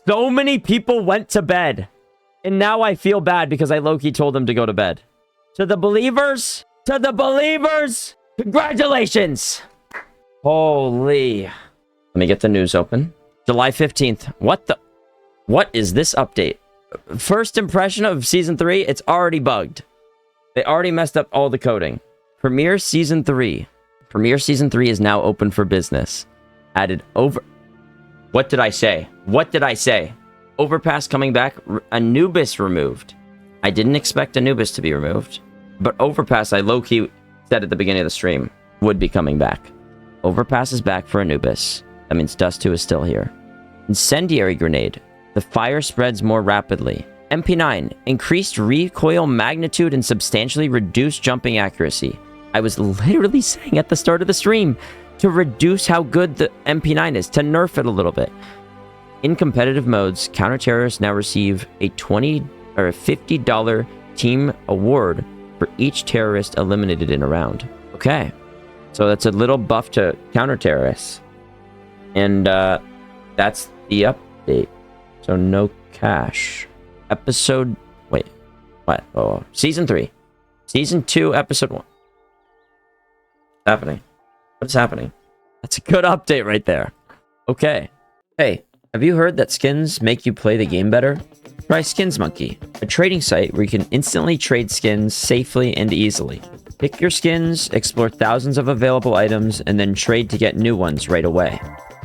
So many people went to bed. And now I feel bad because I low-key told them to go to bed. To the believers, congratulations. Holy. Let me get the news open. July 15th. What is this update? First impression of Season 3, it's already bugged. They already messed up all the coding. Premiere Season 3. Premiere Season 3 is now open for business. Added over... What did I say? Overpass coming back. Anubis removed. I didn't expect Anubis to be removed. But Overpass, I low-key said at the beginning of the stream, would be coming back. Overpass is back for Anubis. That means Dust 2 is still here. Incendiary Grenade. The fire spreads more rapidly. MP9. Increased recoil magnitude and substantially reduced jumping accuracy. I was literally saying at the start of the stream to reduce how good the MP9 is, to nerf it a little bit. In competitive modes, counter-terrorists now receive a $20 or a $50 team award for each terrorist eliminated in a round. Okay. So that's a little buff to counter-terrorists. And that's the update. So no cash. Episode... Wait. What? Oh, Season 3. Season 2, Episode 1. What's happening? What's happening? That's a good update right there. Okay. Hey, have you heard that skins make you play the game better? Try Skins Monkey, a trading site where you can instantly trade skins safely and easily. Pick your skins, explore thousands of available items, and then trade to get new ones right away.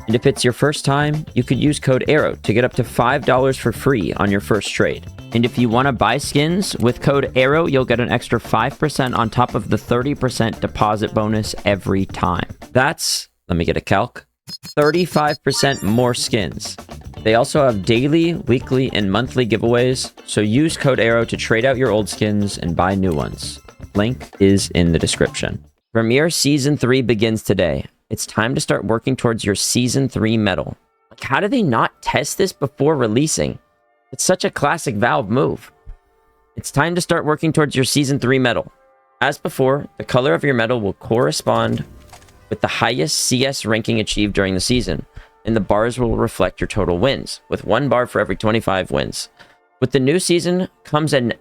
And if it's your first time, you could use code ARROW to get up to $5 for free on your first trade. And if you want to buy skins, with code ARROW, you'll get an extra 5% on top of the 30% deposit bonus every time. That's, let me get a calc, 35% more skins. They also have daily, weekly, and monthly giveaways, so use code ARROW to trade out your old skins and buy new ones. Link is in the description. Premiere Season 3 begins today. It's time to start working towards your Season 3 medal. Like, how do they not test this before releasing? It's such a classic Valve move. It's time to start working towards your Season 3 medal. As before, the color of your medal will correspond with the highest CS ranking achieved during the season, and the bars will reflect your total wins, with 1 bar for every 25 wins. With the new season comes an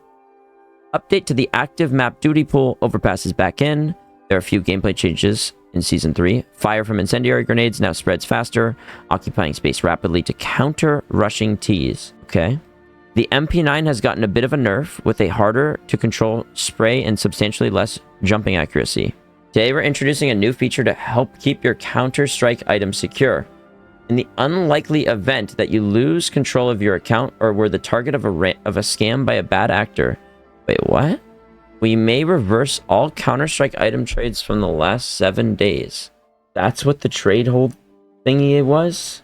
update to the active map duty pool. Overpass is back in. There are a few gameplay changes in Season 3. Fire from incendiary grenades now spreads faster, occupying space rapidly to counter rushing Ts. Okay. The MP9 has gotten a bit of a nerf with a harder to control spray and substantially less jumping accuracy. Today we're introducing a new feature to help keep your Counter-Strike items secure. In the unlikely event that you lose control of your account or were the target of a scam by a bad actor. Wait, what? We may reverse all Counter-Strike item trades from the last 7 days. That's what the trade hold thingy was?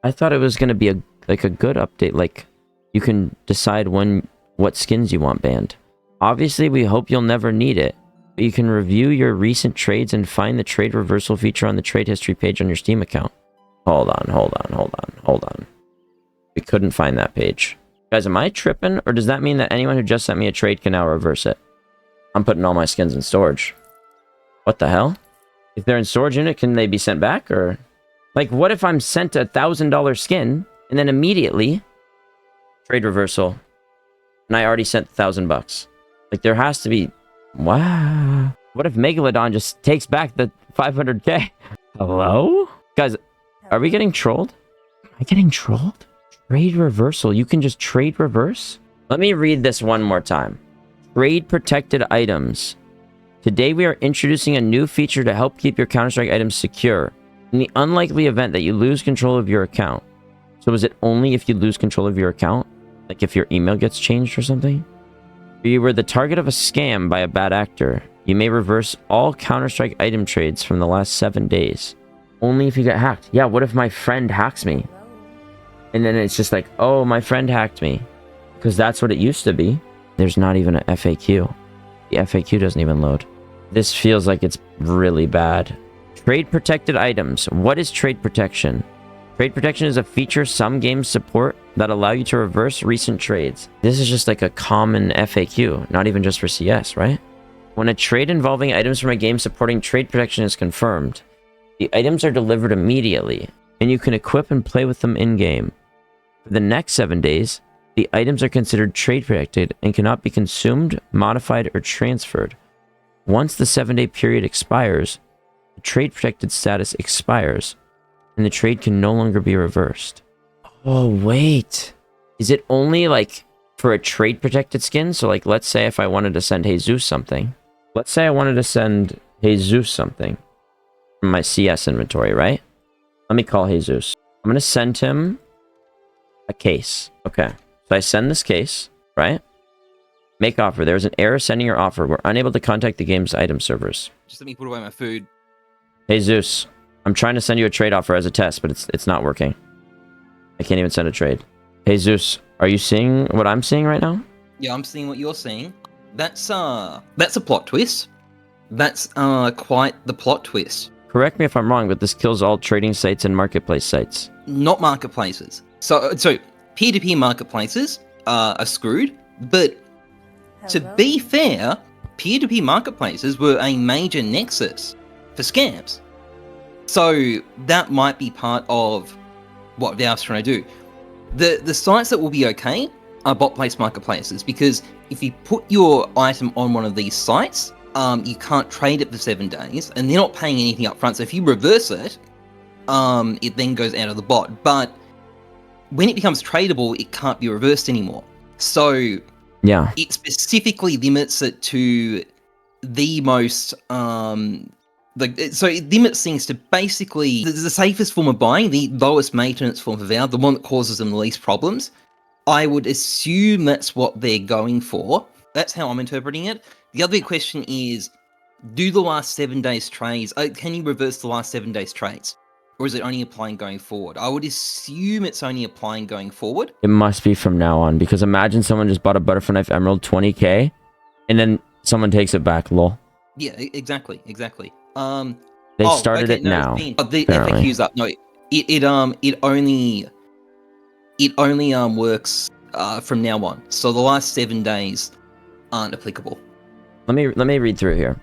I thought it was going to be a good update, like you can decide what skins you want banned. Obviously, we hope you'll never need it, but you can review your recent trades and find the trade reversal feature on the trade history page on your Steam account. Hold on. We couldn't find that page. Guys, am I tripping, or does that mean that anyone who just sent me a trade can now reverse it? I'm putting all my skins in storage. What the hell? If they're in storage unit, can they be sent back, or... Like, what if I'm sent a $1,000 skin, and then immediately... Trade reversal. And I already sent $1,000. Like, there has to be... Wow. What if Megalodon just takes back the 500k? Hello? Guys, are we getting trolled? Am I getting trolled? Trade reversal. You can just trade reverse? Let me read this one more time. Trade protected items. Today we are introducing a new feature to help keep your Counter-Strike items secure. In the unlikely event that you lose control of your account. So is it only if you lose control of your account? Like if your email gets changed or something? If you were the target of a scam by a bad actor, you may reverse all Counter-Strike item trades from the last 7 days. Only if you get hacked. Yeah, what if my friend hacks me? And then it's just like, oh, my friend hacked me. Because that's what it used to be. There's not even an FAQ. The FAQ doesn't even load. This feels like it's really bad. Trade protected items. What is trade protection? Trade protection is a feature some games support that allow you to reverse recent trades. This is just like a common FAQ, not even just for CS, right? When a trade involving items from a game supporting trade protection is confirmed, the items are delivered immediately, and you can equip and play with them in-game. For the next 7 days, the items are considered trade protected and cannot be consumed, modified, or transferred. Once the 7-day period expires, the trade protected status expires, and the trade can no longer be reversed. Oh, wait. Is it only, like, for a trade protected skin? So, like, let's say if I wanted to send Heyzeus something. Let's say I wanted to send Heyzeus something from my CS inventory, right? Let me call Heyzeus. I'm going to send him a case. Okay. So I send this case, right? Make offer. There's an error sending your offer. We're unable to contact the game's item servers. Just let me put away my food. Heyzeus, I'm trying to send you a trade offer as a test, but it's not working. I can't even send a trade. Heyzeus, are you seeing what I'm seeing right now? Yeah, I'm seeing what you're seeing. That's a plot twist. That's quite the plot twist. Correct me if I'm wrong, but this kills all trading sites and marketplace sites. Not marketplaces. So peer-to-peer marketplaces are screwed, but to be fair, peer-to-peer marketplaces were a major nexus for scams. So that might be part of what Valve's trying to do. The sites that will be okay are bot-placed marketplaces, because if you put your item on one of these sites, you can't trade it for 7 days, and they're not paying anything up front. So if you reverse it, it then goes out of the bot. But when it becomes tradable, it can't be reversed anymore. So yeah, it specifically limits it to the most so it limits things to basically the safest form of buying, the lowest maintenance form of Valve, the one that causes them the least problems. I would assume that's what they're going for. That's how I'm interpreting it. The other big question is, do the last 7 days trades, can you reverse the last 7 days trades? Or is it only applying going forward? I would assume it's only applying going forward. It must be from now on, because imagine someone just bought a Butterfly Knife Emerald 20k, and then someone takes it back, lol. Yeah, exactly. They started it now. The FAQ's up. No, it only works from now on. So the last 7 days aren't applicable. Let me read through here.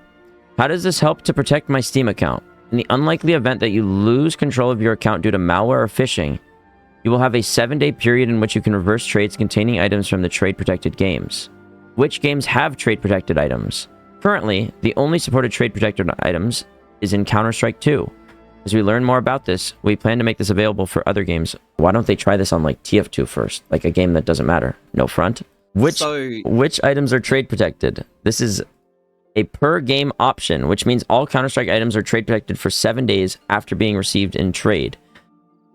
How does this help to protect my Steam account? In the unlikely event that you lose control of your account due to malware or phishing, you will have a 7-day period in which you can reverse trades containing items from the trade-protected games. Which games have trade-protected items? Currently, the only supported trade-protected items is in Counter-Strike 2. As we learn more about this, we plan to make this available for other games. Why don't they try this on, like, TF2 first? Like a game that doesn't matter. No front. Which items are trade-protected? This is a per-game option, which means all Counter-Strike items are trade-protected for 7 days after being received in trade.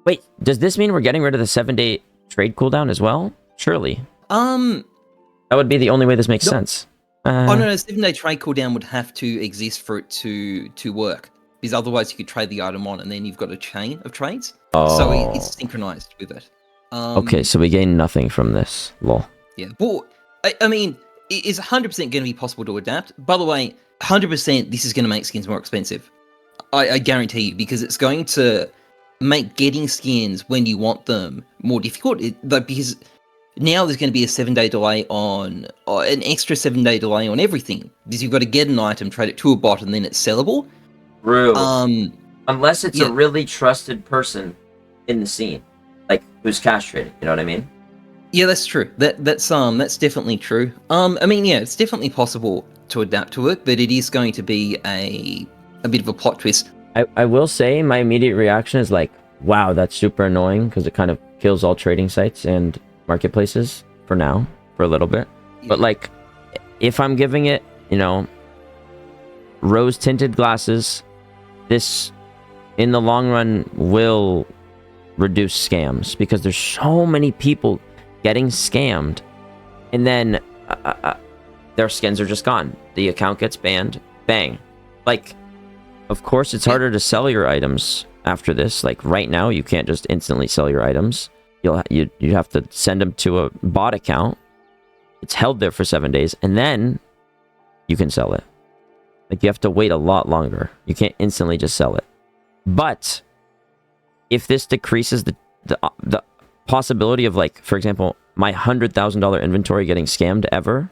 Wait, does this mean we're getting rid of the 7-day trade cooldown as well? Surely. That would be the only way this makes sense. No, 7-day trade cooldown would have to exist for it to work, because otherwise you could trade the item on, and then you've got a chain of trades. Oh. So it's synchronized with it. Okay, so we gain nothing from this. Lol. Yeah, well, I mean, it is 100% going to be possible to adapt. By the way, 100% this is going to make skins more expensive. I guarantee you, because it's going to make getting skins when you want them more difficult. Because now there's going to be a 7-day delay on, an extra 7-day delay on everything. Because you've got to get an item, trade it to a bot, and then it's sellable. True. Unless it's a really trusted person in the scene, like who's cash trading. You know what I mean? Yeah, that's true. That's definitely true. I mean, yeah, it's definitely possible to adapt to it, but it is going to be a bit of a plot twist. I will say my immediate reaction is like, wow, that's super annoying, because it kind of kills all trading sites and marketplaces for now, for a little bit. Yeah. But like, if I'm giving it, you know, rose tinted glasses, this in the long run will reduce scams, because there's so many people getting scammed, and then their skins are just gone. The account gets banned. Bang. Like, of course, it's harder to sell your items after this. Like, right now, you can't just instantly sell your items. You have to send them to a bot account. It's held there for 7 days, and then you can sell it. Like, you have to wait a lot longer. You can't instantly just sell it. But if this decreases the possibility of, like, for example, my $100,000 inventory getting scammed ever,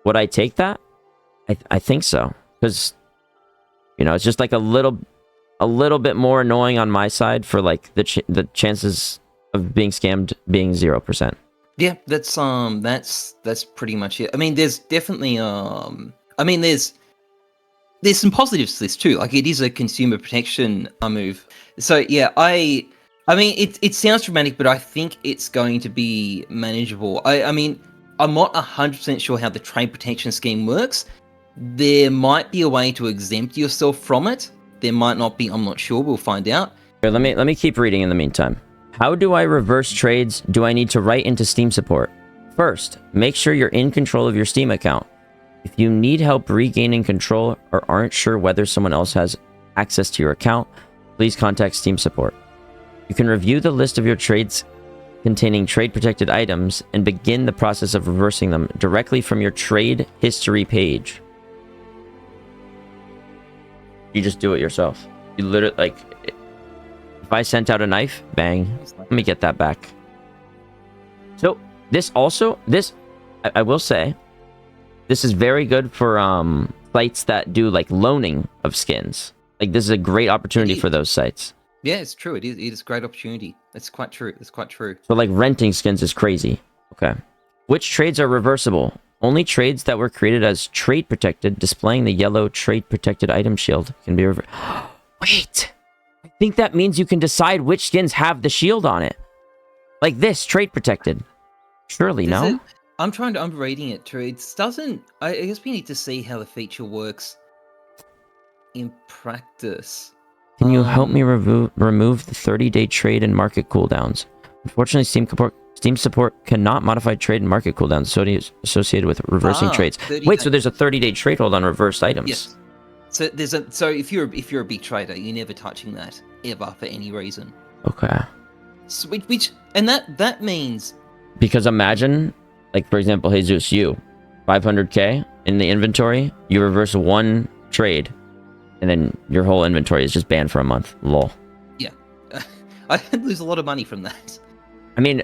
would I take that? I think so, because, you know, it's just like a little bit more annoying on my side for like the chances of being scammed being 0%. Yeah, that's pretty much it. I mean, there's definitely there's some positives to this too. Like, it is a consumer protection move. So yeah, I mean, it sounds dramatic, but I think it's going to be manageable. I mean, I'm not 100% sure how the trade protection scheme works. There might be a way to exempt yourself from it. There might not be. I'm not sure. We'll find out. Here, let me keep reading in the meantime. How do I reverse trades? Do I need to write into Steam support? First, make sure you're in control of your Steam account. If you need help regaining control or aren't sure whether someone else has access to your account, please contact Steam support. You can review the list of your trades containing trade-protected items and begin the process of reversing them directly from your trade history page. You just do it yourself. You literally, like, if I sent out a knife, bang, let me get that back. So, this also, I will say, this is very good for sites that do, like, loaning of skins. Like, this is a great opportunity for those sites. Yeah, it's true. It is a great opportunity. It's quite true. It's quite true. So, like, renting skins is crazy. Okay. Which trades are reversible? Only trades that were created as trade protected, displaying the yellow trade protected item shield, can be reversed. Wait! I think that means you can decide which skins have the shield on it. Like this, trade protected. Surely, no? I'm reading it too. It doesn't. I guess we need to see how the feature works in practice. Can you help me remove the 30-day trade and market cooldowns? Unfortunately, Steam support cannot modify trade and market cooldowns associated with reversing trades. Wait, so there's a 30-day trade hold on reversed items? Yes. So if you're a big trader, you're never touching that ever for any reason. Okay. So that means, because imagine, like, for example, Heyzeus, you 500k in the inventory, you reverse one trade, and then your whole inventory is just banned for a month. Lol. Yeah. I'd lose a lot of money from that. I mean,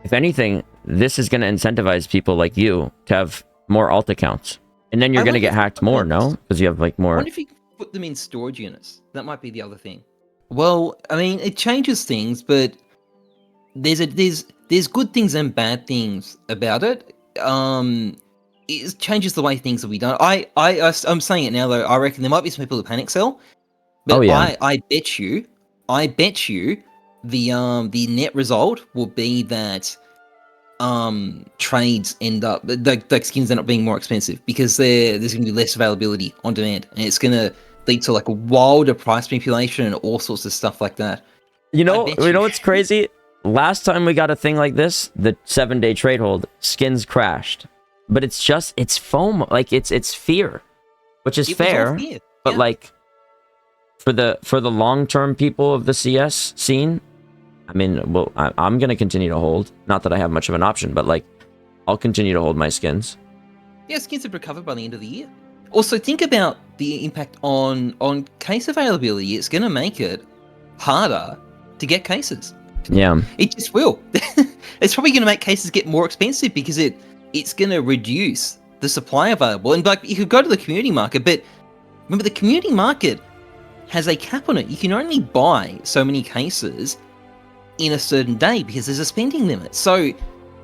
if anything, this is going to incentivize people like you to have more alt accounts. And then you're going to get hacked more, no? Because you have, like, more... I wonder if you put them in storage units. That might be the other thing. Well, I mean, it changes things, but there's good things and bad things about it. It changes the way things will be done. I'm saying it now, though. I reckon there might be some people who panic sell. But oh, yeah. I bet you the net result will be that trades end up, the skins end up being more expensive because there's going to be less availability on demand, and it's going to lead to, like, a wilder price manipulation and all sorts of stuff like that. You know what's crazy? Last time we got a thing like this, the 7-day trade hold, skins crashed. But it's foam, like, it's fear, which is fair. But like, for the long-term people of the CS scene, I mean, well, I'm going to continue to hold. Not that I have much of an option, but, like, I'll continue to hold my skins. Yeah, skins have recovered by the end of the year. Also, think about the impact on case availability. It's going to make it harder to get cases. Yeah. It just will. It's probably going to make cases get more expensive because it's going to reduce the supply available. And, like, you could go to the community market, but remember, the community market has a cap on it. You can only buy so many cases in a certain day because there's a spending limit. So,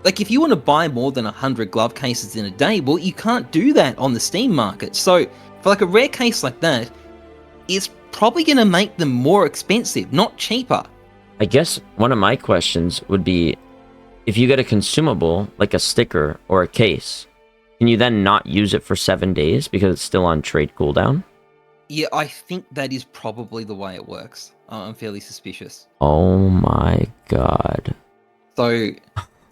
like, if you want to buy more than 100 glove cases in a day, well, you can't do that on the Steam market. So, for, like, a rare case like that, it's probably going to make them more expensive, not cheaper. I guess one of my questions would be, if you get a consumable, like a sticker or a case, can you then not use it for 7 days because it's still on trade cooldown? Yeah, I think that is probably the way it works. I'm fairly suspicious. Oh my god. So,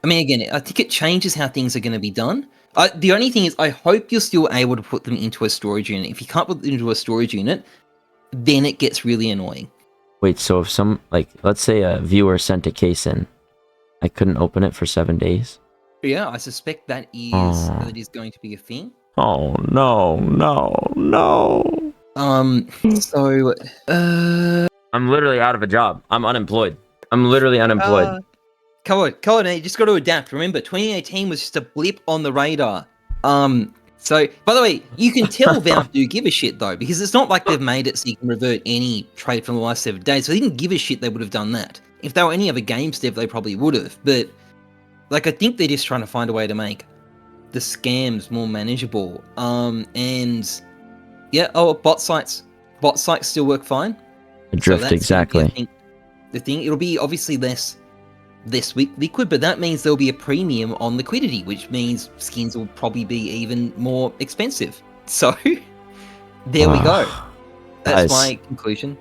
I mean, again, I think it changes how things are going to be done. The only thing is, I hope you're still able to put them into a storage unit. If you can't put them into a storage unit, then it gets really annoying. Wait, so if some, like, let's say a viewer sent a case in, I couldn't open it for 7 days? Yeah, I suspect that is going to be a thing. Oh, no. So, I'm literally out of a job. I'm unemployed. I'm literally unemployed. Come on, you just got to adapt. Remember, 2018 was just a blip on the radar. So, by the way, you can tell Valve do give a shit, though, because it's not like they've made it so you can revert any trade from the last 7 days. So they didn't give a shit, they would have done that. if they were any other games dev, they probably would have. But like, I think they're just trying to find a way to make the scams more manageable. And yeah, bot sites still work fine. Drift, that's exactly. I think the thing, it'll be obviously less liquid, but that means there'll be a premium on liquidity, which means skins will probably be even more expensive. So there we go. That's my conclusion.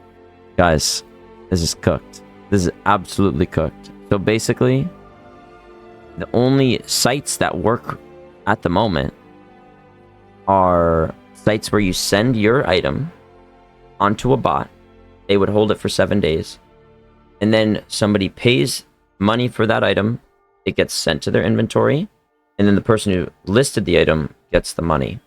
Guys, this is cooked. This is absolutely cooked. So basically, the only sites that work at the moment are sites where you send your item onto a bot. They would hold it for 7 days. And then somebody pays money for that item. It gets sent to their inventory. And then the person who listed the item gets the money.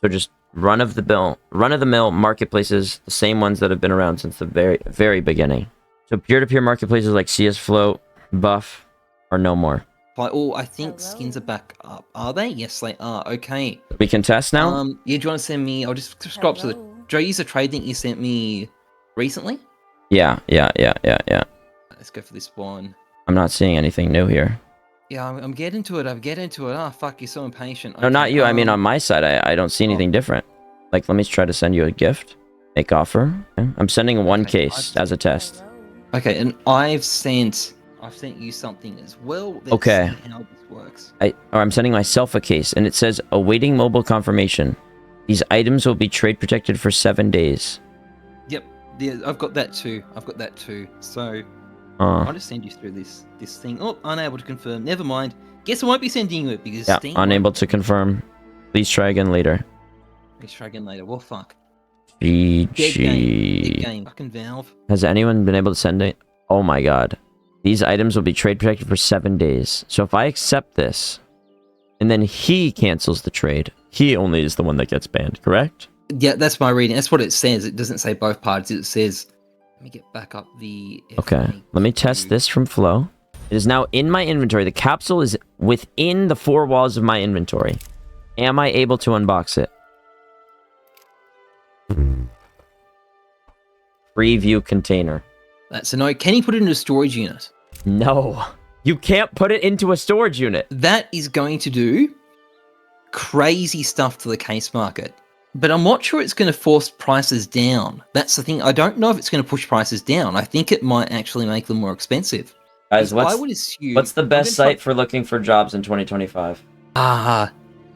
So just run-of-the-mill marketplaces, the same ones that have been around since the very, very beginning. So peer-to-peer marketplaces like CS Float, Buff, are no more. I think skins are back up. Are they? Yes, they are. Okay. We can test now? Yeah, do you want to send me... I'll just scroll up to the... Do I use the trade link you sent me recently? Yeah. Let's go for this one. I'm not seeing anything new here. Yeah, I'm getting to it. Oh, fuck, you're so impatient. No, not you. I mean, on my side, I don't see anything different. Like, let me try to send you a gift. Make offer. Okay. I'm sending one case as a test. Okay, and I've sent you something as well. Let's okay. see how this works. I'm sending myself a case, and it says, awaiting mobile confirmation. These items will be trade protected for 7 days. Yep, yeah, I've got that too. So... I'll just send you through this thing. Oh, unable to confirm. Never mind. Guess I won't be sending you it because Steam unable to confirm. Please try again later. Well, fuck. GG. Dead game. Fucking Valve. Has anyone been able to send it? Oh my god. These items will be trade protected for 7 days. So if I accept this, and then he cancels the trade, he only is the one that gets banned, correct? Yeah, that's my reading. That's what it says. It doesn't say both parties. It says... Let me get back up the... Okay, let me test this from Flow. It is now in my inventory. The capsule is within the 4 walls of my inventory. Am I able to unbox it? Preview container. That's a no. Can you put it into a storage unit? No. You can't put it into a storage unit. That is going to do crazy stuff to the case market. But I'm not sure it's going to force prices down. That's the thing. I don't know if it's going to push prices down. I think it might actually make them more expensive. Guys, what's the best site for looking for jobs in 2025?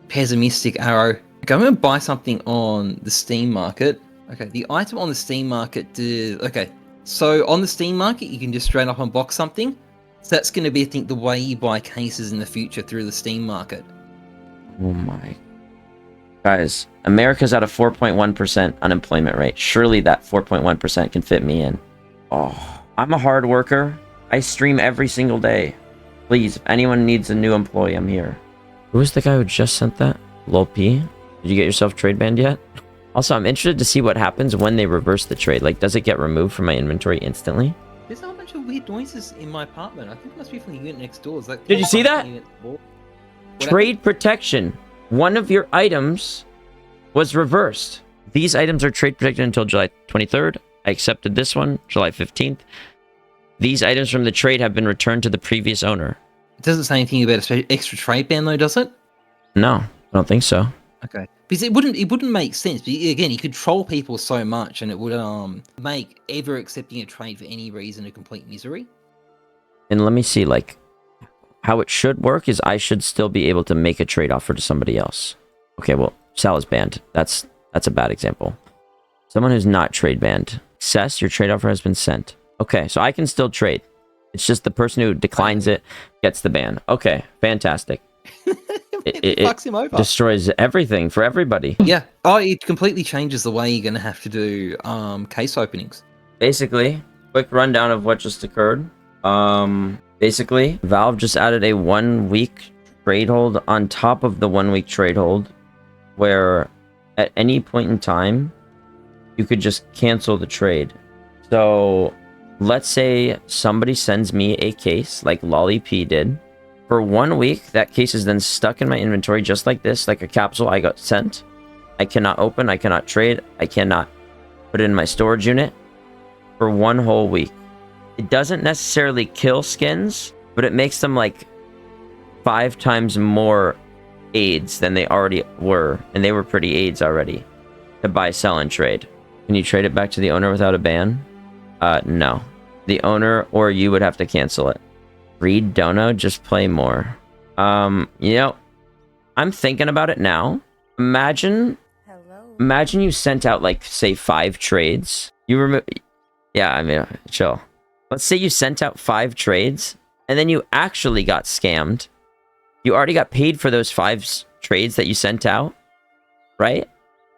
Pessimistic Arrow. Okay, I'm going to buy something on the Steam market. Okay, the item on the Steam market... Okay, so on the Steam market, you can just straight up unbox something. So that's going to be, I think, the way you buy cases in the future through the Steam market. Oh my... Guys, America's at a 4.1% unemployment rate. Surely that 4.1% can fit me in. Oh, I'm a hard worker. I stream every single day. Please, if anyone needs a new employee, I'm here. Who was the guy who just sent that? Lol P? Did you get yourself trade banned yet? Also, I'm interested to see what happens when they reverse the trade. Like, does it get removed from my inventory instantly? There's a bunch of weird noises in my apartment. I think it must be from the unit next door. Like, did you see that? Trade protection. One of your items was reversed. These items are trade protected until July 23rd. I accepted this one, July 15th. These items from the trade have been returned to the previous owner. It doesn't say anything about an extra trade ban though, does it? No, I don't think so. Okay. Because it wouldn't make sense. But again, you could troll people so much and it would make ever accepting a trade for any reason a complete misery. And let me see, like, how it should work is I should still be able to make a trade offer to somebody else. Okay, well, Sal is banned. That's a bad example. Someone who's not trade banned. Success, your trade offer has been sent. Okay, so I can still trade. It's just the person who declines it gets the ban. Okay, fantastic. it fucks him over. Destroys everything for everybody. Yeah. Oh, it completely changes the way you're going to have to do case openings. Basically, quick rundown of what just occurred. Basically, Valve just added a 1-week trade hold on top of the 1-week trade hold, where at any point in time, you could just cancel the trade. So let's say somebody sends me a case like Lolly P did. For 1 week, that case is then stuck in my inventory just like this, like a capsule I got sent. I cannot open, I cannot trade, I cannot put it in my storage unit for 1 whole week. it doesn't necessarily kill skins, but it makes them like 5 times more aids than they already were, and they were pretty aids already to buy, sell, and trade. Can you trade it back to the owner without a ban? No. The owner or you would have to cancel it. Read Dono, just play more. You know, I'm thinking about it now. Imagine you sent out, like, say, 5 trades. You remove... Yeah, I mean, chill. Let's say you sent out 5 trades, and then you actually got scammed. You already got paid for those 5 trades that you sent out, right?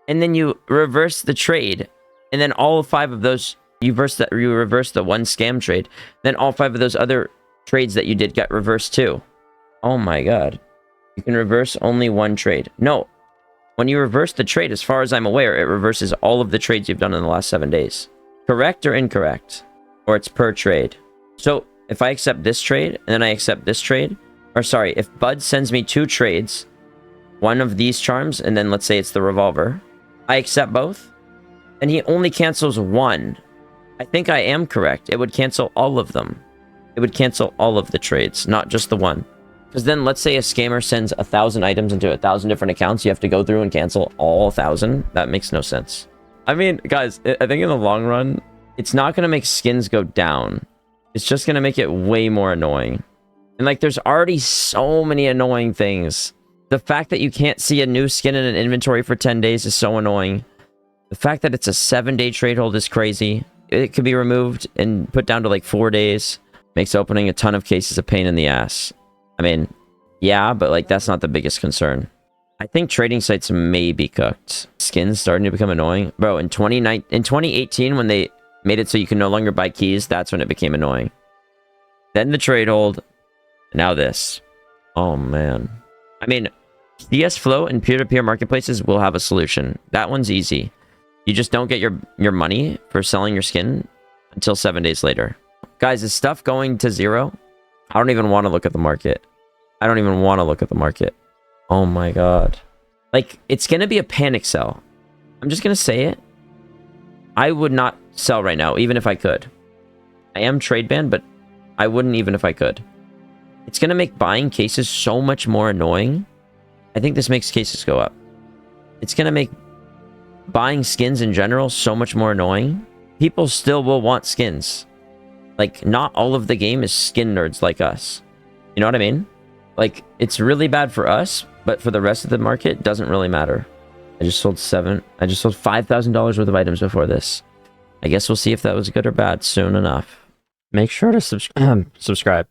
And then you reverse the trade, and then all 5 of those... You reverse the 1 scam trade. Then all 5 of those other trades that you did got reversed too. Oh my god. You can reverse only 1 trade. No. When you reverse the trade, as far as I'm aware, it reverses all of the trades you've done in the last 7 days. Correct or incorrect? Or it's per trade. So, if I accept this trade, and then I accept this trade, or sorry, if Bud sends me 2 trades, one of these charms, and then let's say it's the revolver, I accept both, and he only cancels 1. I think I am correct. It would cancel all of them. It would cancel all of the trades, not just the 1. Because then, let's say a scammer sends 1,000 items into 1,000 different accounts. You have to go through and cancel all 1,000. That makes no sense. I mean, guys, I think in the long run, it's not going to make skins go down. It's just going to make it way more annoying. And, like, there's already so many annoying things. The fact that you can't see a new skin in an inventory for 10 days is so annoying. The fact that it's a 7-day trade hold is crazy. It could be removed and put down to like 4 days. Makes opening a ton of cases a pain in the ass. I mean, yeah, but like that's not the biggest concern. I think trading sites may be cooked. Skins starting to become annoying. Bro, in 2018, when they made it so you can no longer buy keys, that's when it became annoying. Then the trade hold. Now this. Oh, man. I mean, CS Flow and peer-to-peer marketplaces will have a solution. That one's easy. You just don't get your money for selling your skin until 7 days later. Guys, is stuff going to 0? I don't even want to look at the market. I don't even want to look at the market. Oh my god. Like, it's going to be a panic sell. I'm just going to say it. I would not sell right now, even if I could. I am trade banned, but I wouldn't even if I could. It's going to make buying cases so much more annoying. I think this makes cases go up. It's going to make buying skins in general so much more annoying. People still will want skins. Like, not all of the game is skin nerds like us. You know what I mean? Like, it's really bad for us, but for the rest of the market, it doesn't really matter. I just sold $5,000 worth of items before this. I guess we'll see if that was good or bad soon enough. Make sure to subscribe.